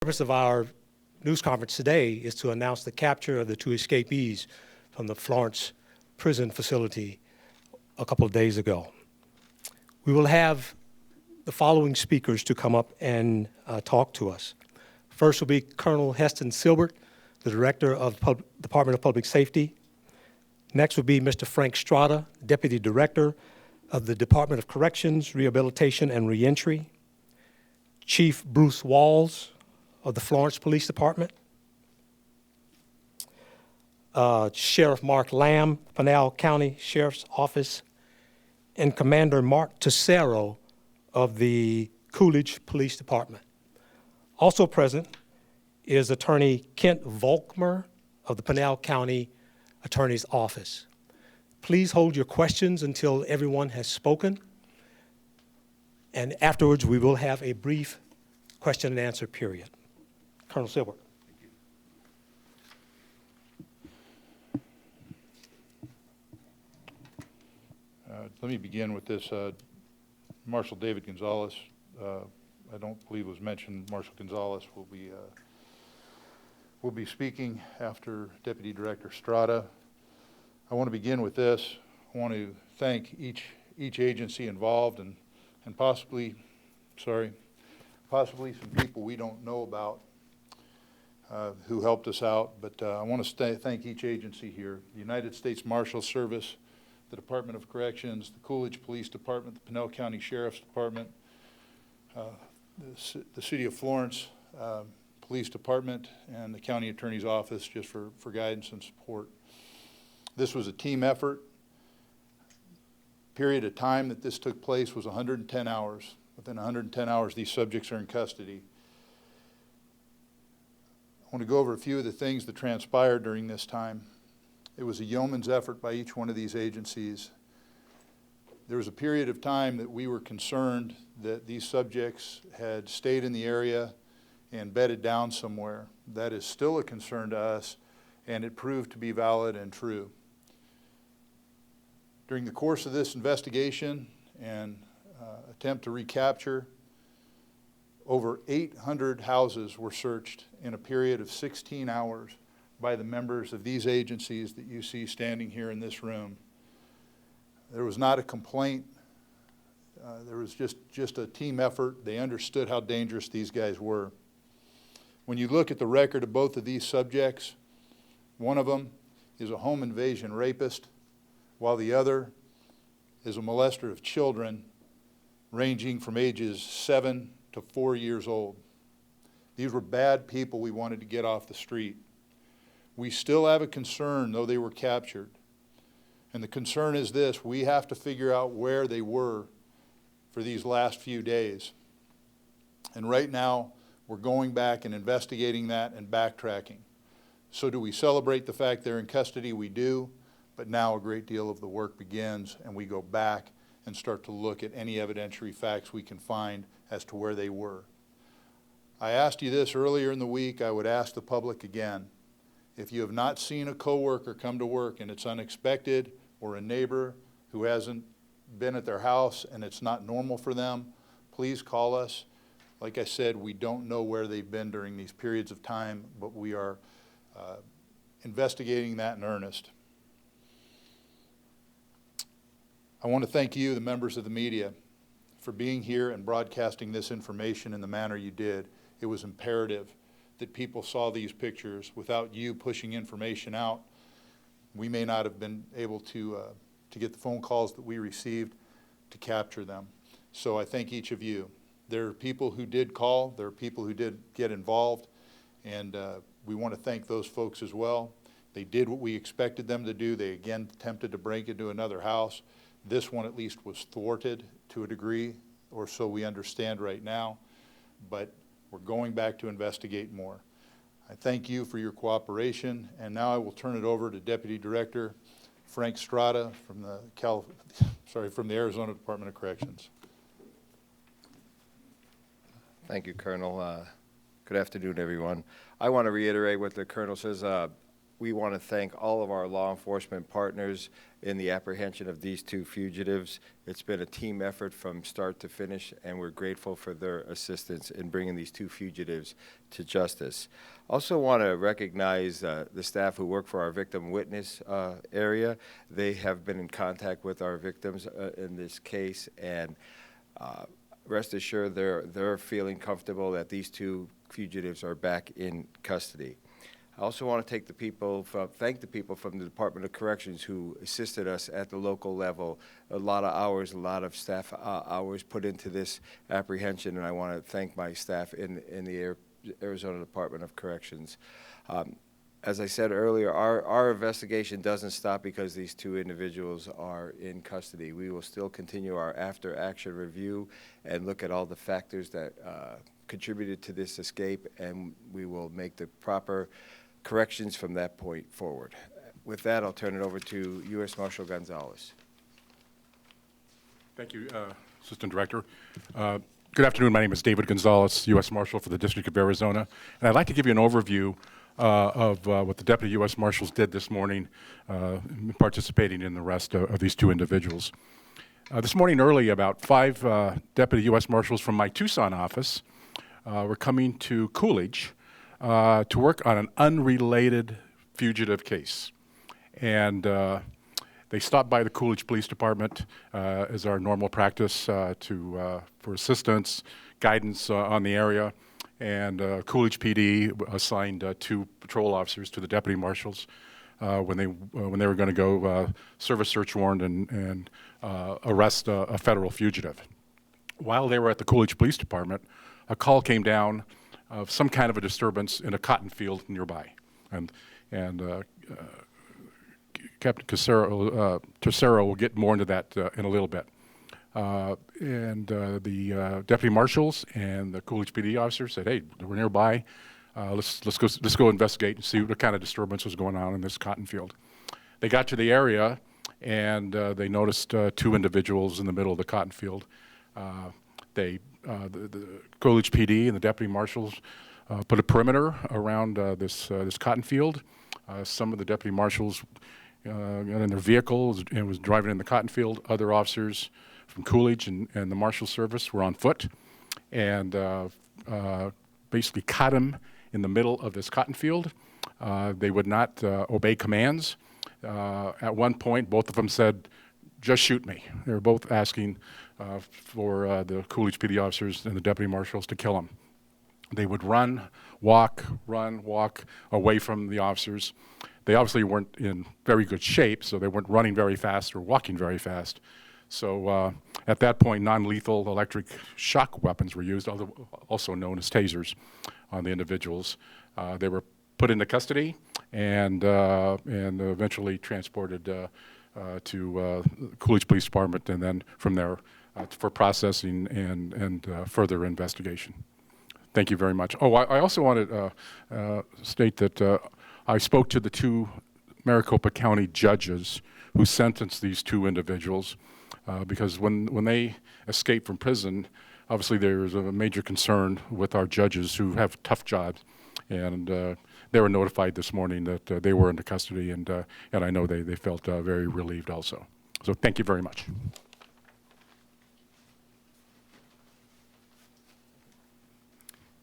The purpose of our news conference today is to announce the capture of the two escapees from the Florence prison facility a couple of days ago. We will have the following speakers to come up and talk to us. First will be Colonel Heston Silbert, the Director of Department of Public Safety. Next will be Mr. Frank Strada, Deputy Director of the Department of Corrections, Rehabilitation, and Reentry. Chief Bruce Walls of the Florence Police Department. Sheriff Mark Lamb, Pinal County Sheriff's Office, and Commander Mark Tessero of the Coolidge Police Department. Also present is Attorney Kent Volkmer of the Pinal County Attorney's Office. Please hold your questions until everyone has spoken, and afterwards we will have a brief question and answer period. Colonel Silbert. Let me begin with this. Marshal David Gonzalez, I don't believe was mentioned. Marshal Gonzalez will be speaking after Deputy Director Strada. I want to begin with this. I want to thank each agency involved and possibly some people we don't know about who helped us out, but I want to thank each agency here: the United States Marshal Service, the Department of Corrections, the Coolidge Police Department, the Pinal County Sheriff's Department, the City of Florence Police Department, and the County Attorney's Office, just for guidance and support. This was a team effort. Period of time that this took place was 110 hours. Within 110 hours, these subjects are in custody. I want to go over a few of the things that transpired during this time. It was a yeoman's effort by each one of these agencies. There was a period of time that we were concerned that these subjects had stayed in the area and bedded down somewhere. That is still a concern to us, and it proved to be valid and true. During the course of this investigation and attempt to recapture, over 800 houses were searched in a period of 16 hours by the members of these agencies that you see standing here in this room. There was not a complaint. There was just a team effort. They understood how dangerous these guys were. When you look at the record of both of these subjects, one of them is a home invasion rapist, while the other is a molester of children ranging from ages 7 to 4 years old. These were bad people we wanted to get off the street. We still have a concern, though they were captured. And the concern is this: we have to figure out where they were for these last few days. And right now, we're going back and investigating that and backtracking. So do we celebrate the fact they're in custody? We do. But now a great deal of the work begins, and we go back and start to look at any evidentiary facts we can find as to where they were. I asked you this earlier in the week. I would ask the public again. If you have not seen a coworker come to work and it's unexpected, or a neighbor who hasn't been at their house and it's not normal for them, please call us. Like I said, we don't know where they've been during these periods of time, but we are investigating that in earnest. I want to thank you, the members of the media, for being here and broadcasting this information in the manner you did. It was imperative that people saw these pictures. Without you pushing information out, we may not have been able to get the phone calls that we received to capture them. So I thank each of you. There are people who did call, there are people who did get involved, and we want to thank those folks as well. They did what we expected them to do. They again attempted to break into another house. This one at least was thwarted to a degree, or so we understand right now, but we're going back to investigate more. I thank you for your cooperation, and now I will turn it over to Deputy Director Frank Strada from the Arizona Department of Corrections. Thank you, Colonel. Good afternoon, everyone. I want to reiterate what the Colonel says. we want to thank all of our law enforcement partners in the apprehension of these two fugitives. It's been a team effort from start to finish, and we're grateful for their assistance in bringing these two fugitives to justice. Also want to recognize the staff who work for our victim witness area. They have been in contact with our victims in this case, and rest assured they're feeling comfortable that these two fugitives are back in custody. I also want to thank the people from the Department of Corrections who assisted us at the local level. A lot of hours, a lot of staff hours put into this apprehension, and I want to thank my staff in the Arizona Department of Corrections. As I said earlier, our investigation doesn't stop because these two individuals are in custody. We will still continue our after-action review and look at all the factors that contributed to this escape, and we will make the proper corrections from that point forward. With that, I'll turn it over to U.S. Marshal Gonzalez. Thank you, Assistant Director. Good afternoon. My name is David Gonzalez, U.S. Marshal for the District of Arizona, and I'd like to give you an overview of what the Deputy U.S. Marshals did this morning, participating in the arrest of these two individuals. This morning early, about 5 Deputy U.S. Marshals from my Tucson office were coming to Coolidge to work on an unrelated fugitive case. And they stopped by the Coolidge Police Department as our normal practice for assistance, guidance on the area. And Coolidge PD assigned 2 patrol officers to the deputy marshals when they were going to go serve a search warrant and arrest a federal fugitive. While they were at the Coolidge Police Department, a call came down of some kind of a disturbance in a cotton field nearby, and Captain Tercero will get more into that in a little bit. The deputy marshals and the Coolidge PD officer said, "Hey, we're nearby. Let's go investigate and see what kind of disturbance was going on in this cotton field." They got to the area, and they noticed 2 individuals in the middle of the cotton field. The Coolidge PD and the deputy marshals put a perimeter around this cotton field. Some of the deputy marshals got in their vehicles and was driving in the cotton field. Other officers from Coolidge and the Marshal Service were on foot and basically caught him in the middle of this cotton field. They would not obey commands. At one point, both of them said, "Just shoot me." They were both asking for the Coolidge PD officers and the deputy marshals to kill him. They would run, walk away from the officers. They obviously weren't in very good shape, so they weren't running very fast or walking very fast. So at that point, non-lethal electric shock weapons were used, also known as tasers, on the individuals. They were put into custody and eventually transported to Coolidge Police Department, and then from there for processing and further investigation. Thank you very much. Oh, I also want to state that I spoke to the 2 Maricopa County judges who sentenced these 2 individuals because when they escaped from prison, obviously there's a major concern with our judges who have tough jobs, and they were notified this morning that they were into custody, and I know they felt very relieved also. So thank you very much.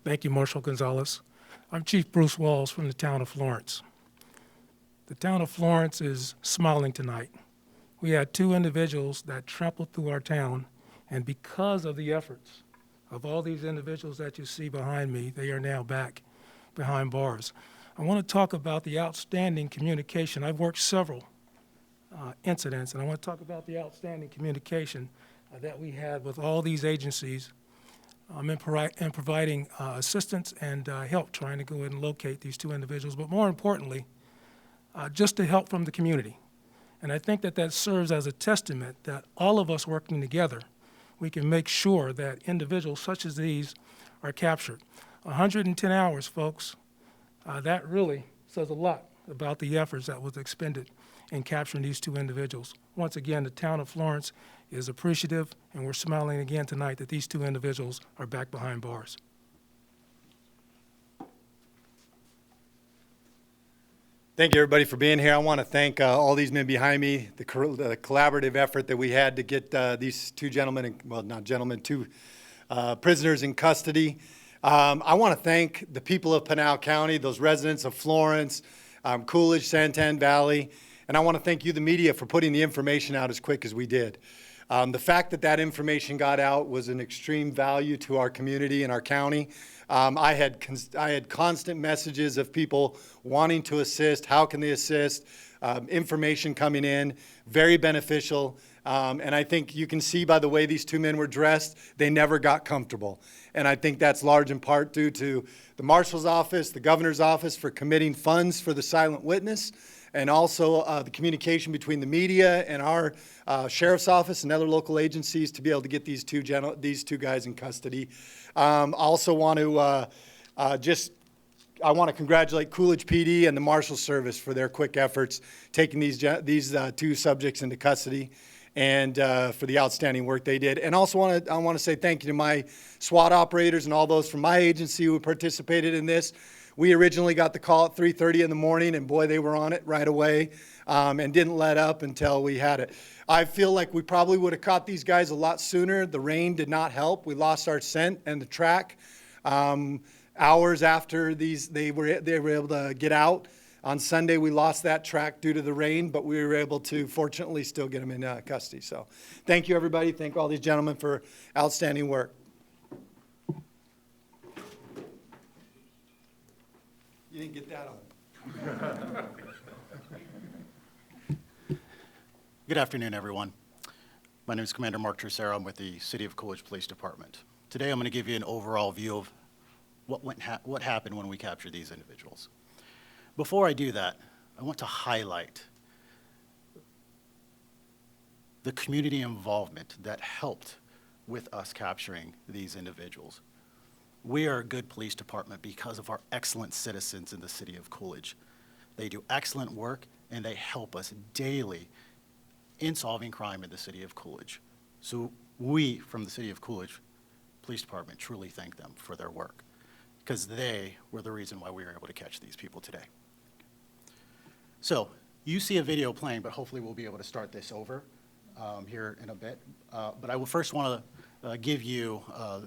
Thank you, Marshal Gonzalez. I'm Chief Bruce Walls from the town of Florence. The town of Florence is smiling tonight. We had 2 individuals that trampled through our town, and because of the efforts of all these individuals that you see behind me, they are now back behind bars. I want to talk about the outstanding communication. I've worked several incidents, and I want to talk about the outstanding communication that we had with all these agencies in providing assistance and help trying to go ahead and locate these 2 individuals, but more importantly, just the help from the community. And I think that serves as a testament that all of us working together, we can make sure that individuals such as these are captured. 110 hours, folks, that really says a lot about the efforts that was expended in capturing these 2 individuals. Once again, the town of Florence is appreciative, and we're smiling again tonight that these 2 individuals are back behind bars. Thank you, everybody, for being here. I want to thank all these men behind me, the collaborative effort that we had to get these two gentlemen, well, not gentlemen, two prisoners in custody. I want to thank the people of Pinal County, those residents of Florence, Coolidge, Santan Valley, and I want to thank you, the media, for putting the information out as quick as we did. The fact that that information got out was an extreme value to our community and our county. I had constant messages of people wanting to assist. How can they assist? Information coming in, very beneficial. And I think you can see by the way these two men were dressed, they never got comfortable. And I think that's large in part due to the marshal's office, the governor's office for committing funds for the silent witness, and also the communication between the media and our sheriff's office and other local agencies to be able to get these two guys in custody. I also want to I want to congratulate Coolidge PD and the Marshal Service for their quick efforts taking these two subjects into custody, and for the outstanding work they did. And also I want to say thank you to my SWAT operators and all those from my agency who participated in this. We originally got the call at 3:30 in the morning, and boy, they were on it right away, and didn't let up until we had it. I feel like we probably would have caught these guys a lot sooner. The rain did not help. We lost our scent and the track. Hours after they were able to get out. On Sunday, we lost that track due to the rain, but we were able to, fortunately, still get them in custody. So thank you, everybody. Thank all these gentlemen for outstanding work. You didn't get that on. Good afternoon, everyone. My name is Commander Mark Tercero. I'm with the City of Coolidge Police Department. Today, I'm going to give you an overall view of what happened when we captured these individuals. Before I do that, I want to highlight the community involvement that helped with us capturing these individuals. We are a good police department because of our excellent citizens in the City of Coolidge. They do excellent work, and they help us daily in solving crime in the City of Coolidge. So we, from the City of Coolidge Police Department, truly thank them for their work, because they were the reason why we were able to catch these people today. So you see a video playing, but hopefully we'll be able to start this over here in a bit. But I will first want to give you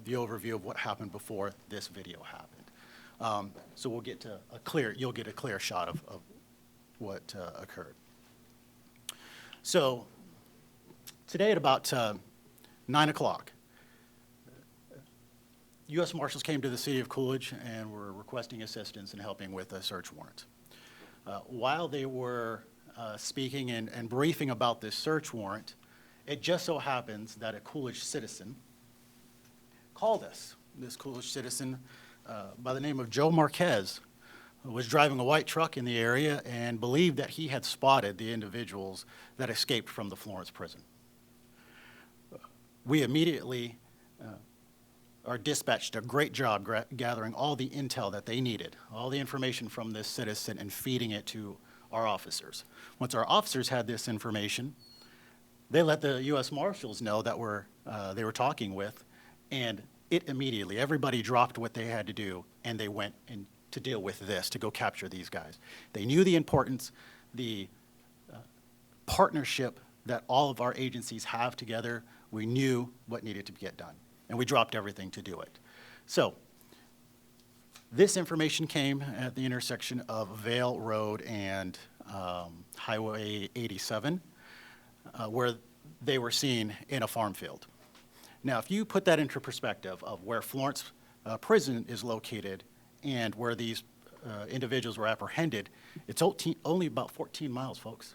the overview of what happened before this video happened. So we'll get to you'll get a clear shot of what occurred. So today at about 9 o'clock, U.S. Marshals came to the City of Coolidge and were requesting assistance in helping with a search warrant. While they were speaking and briefing about this search warrant, it just so happens that a Coolidge citizen called us. This Coolidge citizen by the name of Joe Marquez was driving a white truck in the area and believed that he had spotted the individuals that escaped from the Florence prison. We immediately our dispatch did a great job gathering all the intel that they needed, all the information from this citizen, and feeding it to our officers. Once our officers had this information, they let the U.S. Marshals know that they were talking with, and it immediately, everybody dropped what they had to do, and they went in to deal with this, to go capture these guys. They knew the importance, the partnership that all of our agencies have together. We knew what needed to get done, and we dropped everything to do it. So this information came at the intersection of Vale Road and Highway 87, where they were seen in a farm field. Now, if you put that into perspective of where Florence Prison is located and where these individuals were apprehended, it's only about 14 miles, folks.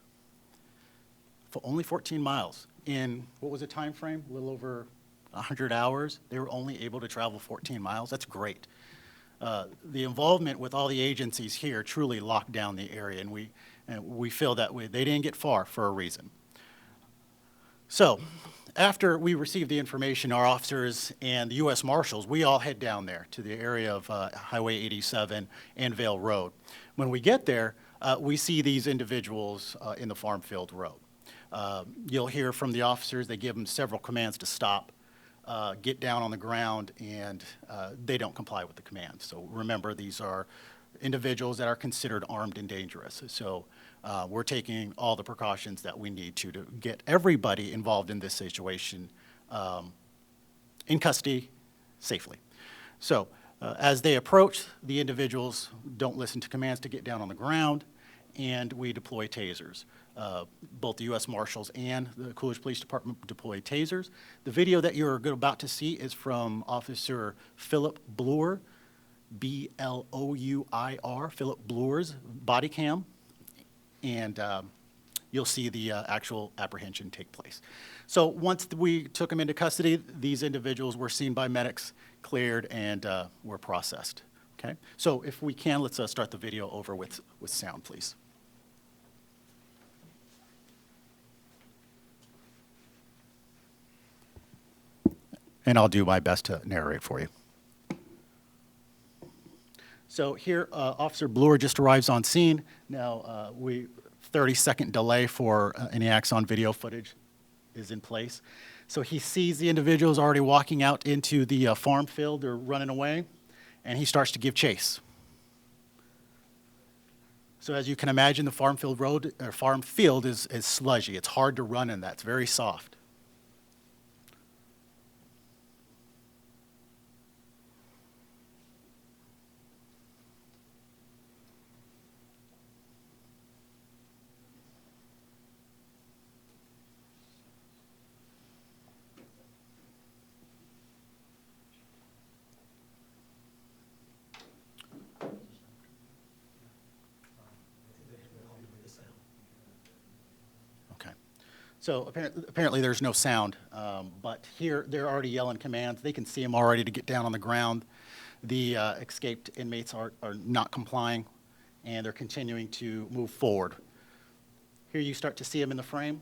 For only 14 miles. In, what was the time frame? A little over 100 hours. They were only able to travel 14 miles. That's great. The involvement with all the agencies here truly locked down the area, and we feel that they didn't get far for a reason. So after we received the information, our officers and the U.S. Marshals, we all head down there to the area of Highway 87 and Vale Road. When we get there, we see these individuals in the farm field road. You'll hear from the officers. They give them several commands to stop, get down on the ground, and they don't comply with the commands. So remember, these are individuals that are considered armed and dangerous. So we're taking all the precautions that we need to get everybody involved in this situation in custody safely. So as they approach, the individuals don't listen to commands to get down on the ground, and we deploy tasers. Both the U.S. Marshals and the Coolidge Police Department deploy tasers. The video that you're about to see is from Officer Philip Bloor, B-L-O-U-I-R, Philip Bloor's body cam, and you'll see the actual apprehension take place. So once we took them into custody, these individuals were seen by medics, cleared, and were processed. Okay? So if we can, let's start the video over with sound, please. And I'll do my best to narrate for you. So here, Officer Bloor just arrives on scene. Now, 30-second delay for any Axon video footage is in place. So he sees the individuals already walking out into the farm field. They're running away, and he starts to give chase. So as you can imagine, the farm field is sludgy. It's hard to run in that. It's very soft. Okay. So apparently there's no sound, but here they're already yelling commands. They can see them already to get down on the ground. The escaped inmates are not complying, and they're continuing to move forward. Here you start to see them in the frame.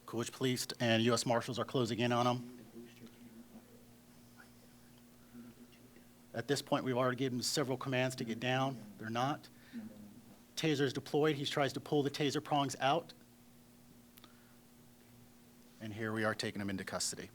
Coolidge Police and U.S. Marshals are closing in on them. At this point, we've already given him several commands to get down. They're not. Taser is deployed. He tries to pull the taser prongs out. And here we are taking him into custody.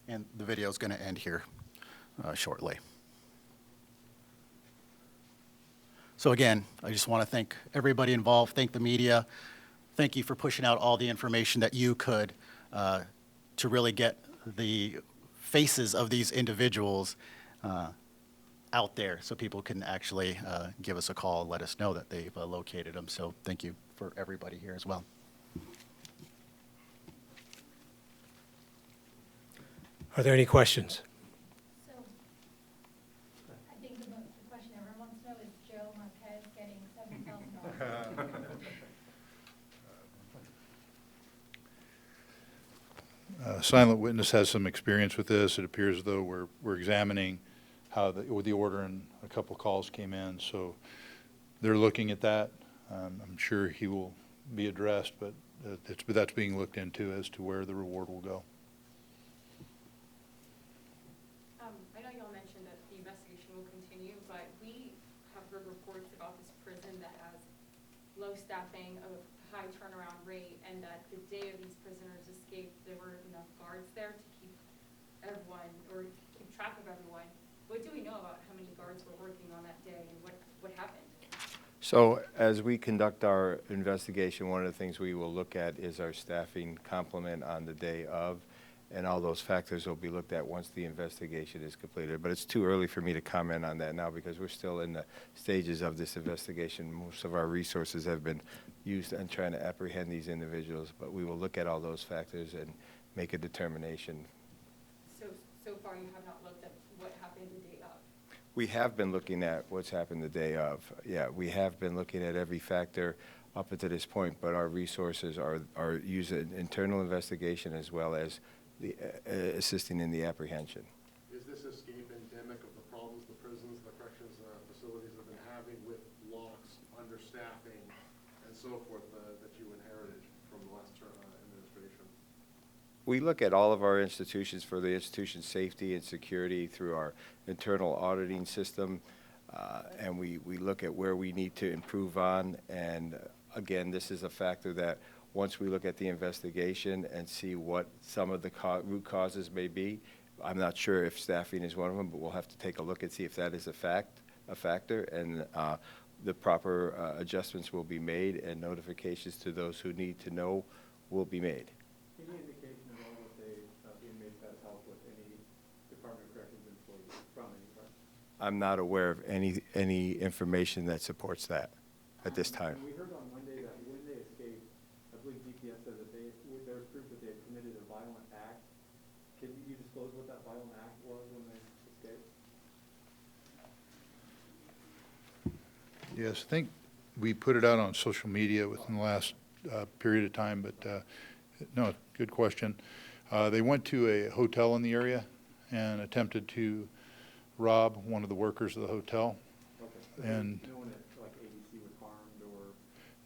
And the video is going to end here shortly. So again, I just want to thank everybody involved, thank the media. Thank you for pushing out all the information that you could to really get the faces of these individuals out there so people can actually give us a call and let us know that they've located them. So thank you for everybody here as well. Are there any questions? So, I think the question everyone wants to know is Joe Marquez getting $7,000? Silent witness has some experience with this. It appears as though we're examining how the order and a couple calls came in. So they're looking at that. I'm sure he will be addressed, but that's being looked into as to where the reward will go. I know y'all mentioned that the investigation will continue, but we have heard reports about this prison that has low staffing, a high turnaround rate, and that the day of these prisoners escaped, there were enough guards there to keep everyone, or keep track of everyone. What do we know about how many guards were working on that day and what happened? So as we conduct our investigation, one of the things we will look at is our staffing complement on the day of, and all those factors will be looked at once the investigation is completed. But it's too early for me to comment on that now because we're still in the stages of this investigation. Most of our resources have been used in trying to apprehend these individuals, but we will look at all those factors and make a determination. So far you have not looked at what happened the day of? We have been looking at what's happened the day of. Yeah, we have been looking at every factor up until this point, but our resources are using internal investigation as well as the assisting in the apprehension. Is this escape endemic of the problems the prisons, the corrections facilities have been having with locks, understaffing, and so forth that you inherited from the last administration? We look at all of our institutions for the institution's safety and security through our internal auditing system, and we look at where we need to improve on. And again, this is a factor that once we look at the investigation and see what some of the root causes may be, I'm not sure if staffing is one of them, but we'll have to take a look and see if that is a factor, and the proper adjustments will be made and notifications to those who need to know will be made. Any indication at all that the inmates had help with any Department of Corrections employees from anybody? I'm not aware of any information that supports that at this time. We heard on Monday that when they escaped, I believe DPS said that there was proof that they had committed a violent act. Can you disclose what that violent act was when they escaped? Yes, I think we put it out on social media within the last period of time, but no, good question. They went to a hotel in the area and attempted to rob one of the workers of the hotel. Okay. And no one at like ADC was harmed or?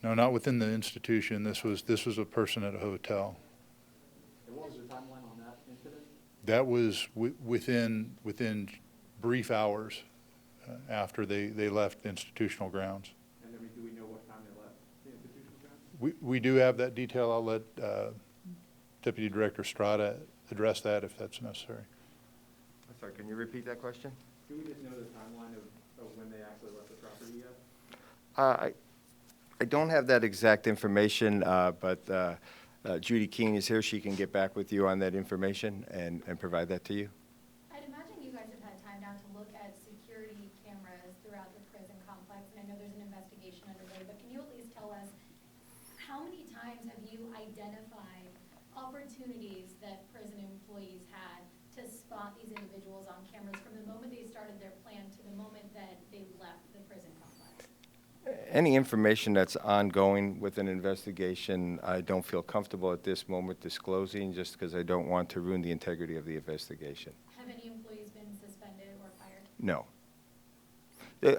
no, not within the institution. This was a person at a hotel. And what was the timeline on that incident? That was within brief hours after they left the institutional grounds. And then do we know what time they left the institutional grounds? We do have that detail. I'll let Deputy Director Strada address that if that's necessary. I'm sorry, can you repeat that question? Do we just know the timeline of when they actually left the property yet? I don't have that exact information, but Judy King is here. She can get back with you on that information and provide that to you. I'd imagine you guys have had time now to look at security cameras throughout the prison complex, and I know there's an investigation underway, but can you at least tell us how many times have you identified opportunities that prison employees had to spot these individuals on cameras from the moment they started their plan to the moment that they left the prison complex? Any information that's ongoing with an investigation, I don't feel comfortable at this moment disclosing just because I don't want to ruin the integrity of the investigation. Have any employees been suspended or fired? No.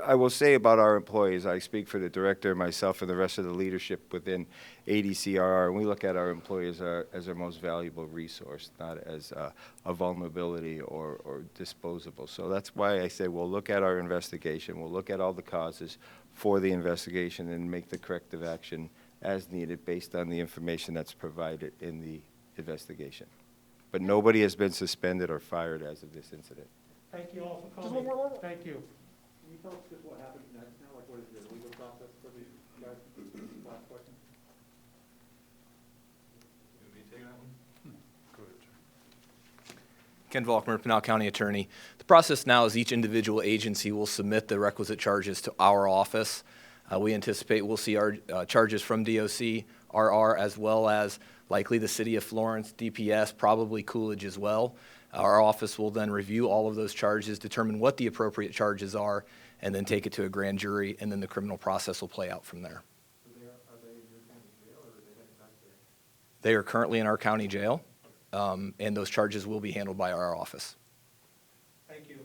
I will say about our employees, I speak for the director, myself, and the rest of the leadership within ADCRR, and we look at our employees as our most valuable resource, not as a vulnerability or disposable. So that's why I say we'll look at our investigation, we'll look at all the causes for the investigation and make the corrective action as needed based on the information that's provided in the investigation. But nobody has been suspended or fired as of this incident. Thank you all for coming. Thank you. Can you tell us just what happens next now? Like, what is the legal process for these guys? Last question. Go ahead, sir. Ken Volkmer, Pinal County Attorney. The process now is each individual agency will submit the requisite charges to our office. We anticipate we'll see our charges from DOC, RR, as well as likely the City of Florence, DPS, probably Coolidge as well. Our office will then review all of those charges, determine what the appropriate charges are, and then take it to a grand jury, and then the criminal process will play out from there. So are they in your county jail or are they heading back there? They are currently in our county jail, and those charges will be handled by our office. Thank you.